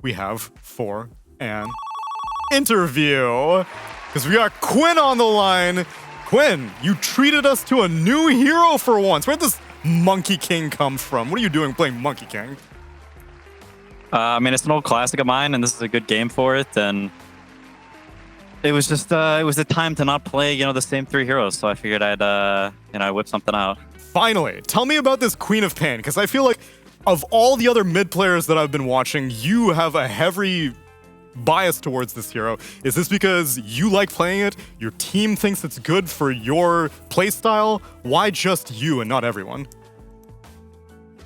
we have for an interview. Because we got Quinn on the line. Quinn, you treated us to a new hero for once. Where'd this Monkey King come from? What are you doing playing Monkey King? I mean, it's an old classic of mine, and this is a good game for it. And it was just, it was the time to not play, the same 3 heroes. So I figured I'd whip something out. Finally, tell me about this Queen of Pain, because I feel like of all the other mid players that I've been watching, you have a heavy bias towards this hero. Is this because you like playing it? Your team thinks it's good for your playstyle? Why just you and not everyone?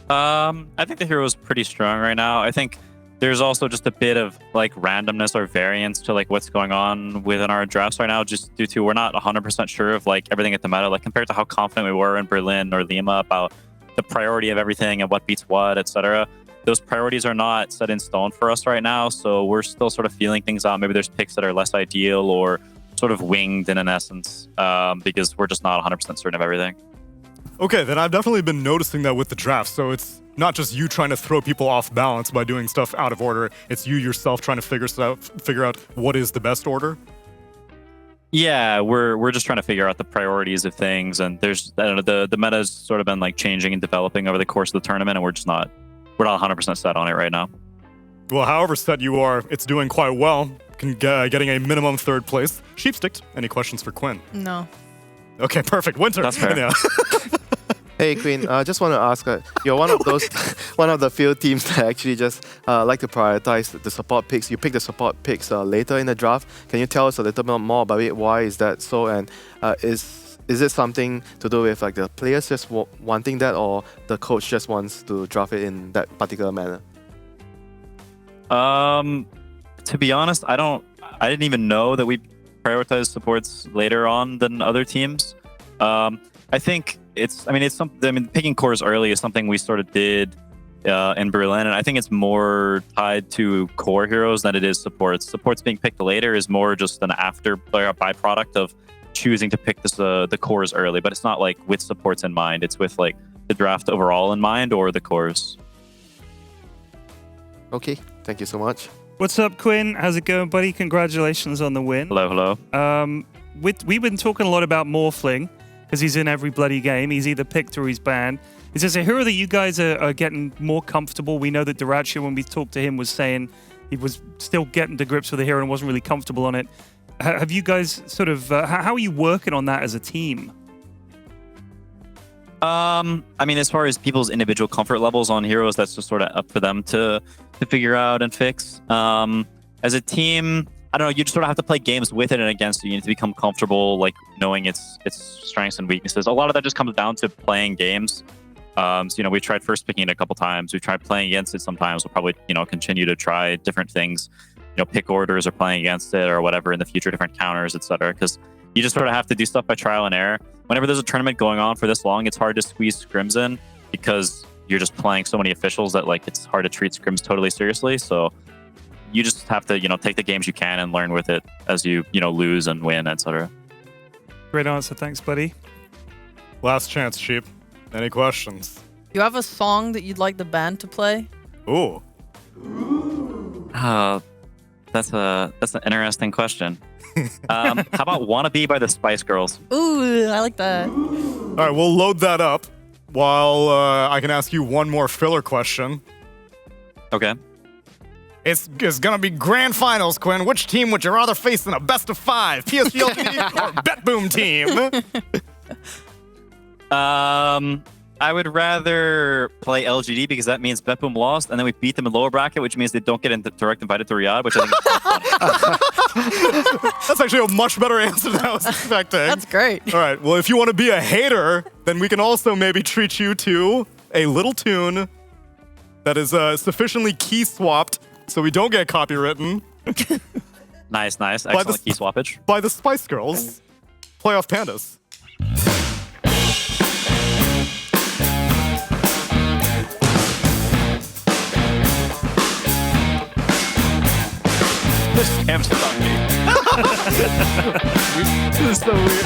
I think the hero is pretty strong right now. I think there's also just a bit of randomness or variance to what's going on within our drafts right now, just due to we're not 100% sure of everything at the meta, compared to how confident we were in Berlin or Lima about the priority of everything and what beats what, etc. Those priorities are not set in stone for us right now, so we're still sort of feeling things out. Maybe there's picks that are less ideal or sort of winged in an essence, because we're just not 100% certain of everything. Okay, then I've definitely been noticing that with the draft. So it's not just you trying to throw people off balance by doing stuff out of order. It's you yourself trying to figure out what is the best order. Yeah, we're just trying to figure out the priorities of things, and there's the meta's sort of been changing and developing over the course of the tournament, and we're not 100% set on it right now. Well, however set you are, it's doing quite well. Getting a minimum 3rd place. Sheepsticked, any questions for Quinn? No. Okay, perfect. Winter. That's fair. Yeah. Hey Queen, I just want to ask, you're one of those, one of the few teams that actually just like to prioritize the support picks. You pick the support picks later in the draft. Can you tell us a little bit more about it? Why is that so? And is it something to do with the players just wanting that, or the coach just wants to draft it in that particular manner? To be honest, I didn't even know that we prioritize supports later on than other teams. I think picking cores early is something we sort of did in Berlin, and I think it's more tied to core heroes than it is supports. Supports being picked later is more just an byproduct of choosing to pick the cores early, but it's not with supports in mind. It's with the draft overall in mind or the cores. Okay, thank you so much. What's up, Quinn? How's it going, buddy? Congratulations on the win. Hello. We've been talking a lot about Morphling, because he's in every bloody game. He's either picked or he's banned. Is this a hero that you guys are getting more comfortable? We know that Duracio, when we talked to him, was saying he was still getting to grips with the hero and wasn't really comfortable on it. Have you guys sort of... how are you working on that as a team? As far as people's individual comfort levels on heroes, that's just sort of up for them to figure out and fix. As a team, I don't know, you just sort of have to play games with it and against it. You need to become comfortable, knowing its strengths and weaknesses. A lot of that just comes down to playing games. We tried first picking it a couple times. We've tried playing against it sometimes. We'll probably, continue to try different things, pick orders or playing against it or whatever in the future, different counters, etc. Because you just sort of have to do stuff by trial and error. Whenever there's a tournament going on for this long, it's hard to squeeze scrims in because you're just playing so many officials that it's hard to treat scrims totally seriously. So you just have to, take the games you can and learn with it as you, lose and win, etc. Great answer. Thanks, buddy. Last chance, Sheep. Any questions? You have a song that you'd like the band to play? Ooh. That's an interesting question. How about "Wannabe" by the Spice Girls? Ooh, I like that. All right, we'll load that up while I can ask you one more filler question. Okay. It's gonna be grand finals, Quinn. Which team would you rather face in a best of 5? PSG LGD or BetBoom team? I would rather play LGD because that means BetBoom lost, and then we beat them in lower bracket, which means they don't get direct invited to Riyadh, which I think is funny. That's actually a much better answer than I was expecting. That's great. All right, well, if you want to be a hater, then we can also maybe treat you to a little tune that is sufficiently key swapped so we don't get copywritten. Nice. Excellent key swappage. By the Spice Girls, Playoff Pandas. This cam's on me. This is so weird.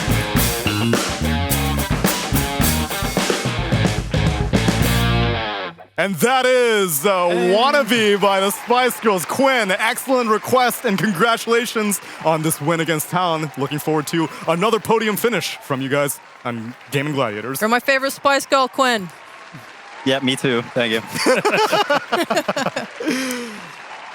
And that is Wannabe by the Spice Girls. Quinn, excellent request and congratulations on this win against Talon. Looking forward to another podium finish from you guys on Gaming Gladiators. You're my favorite Spice Girl, Quinn. Yeah, me too. Thank you.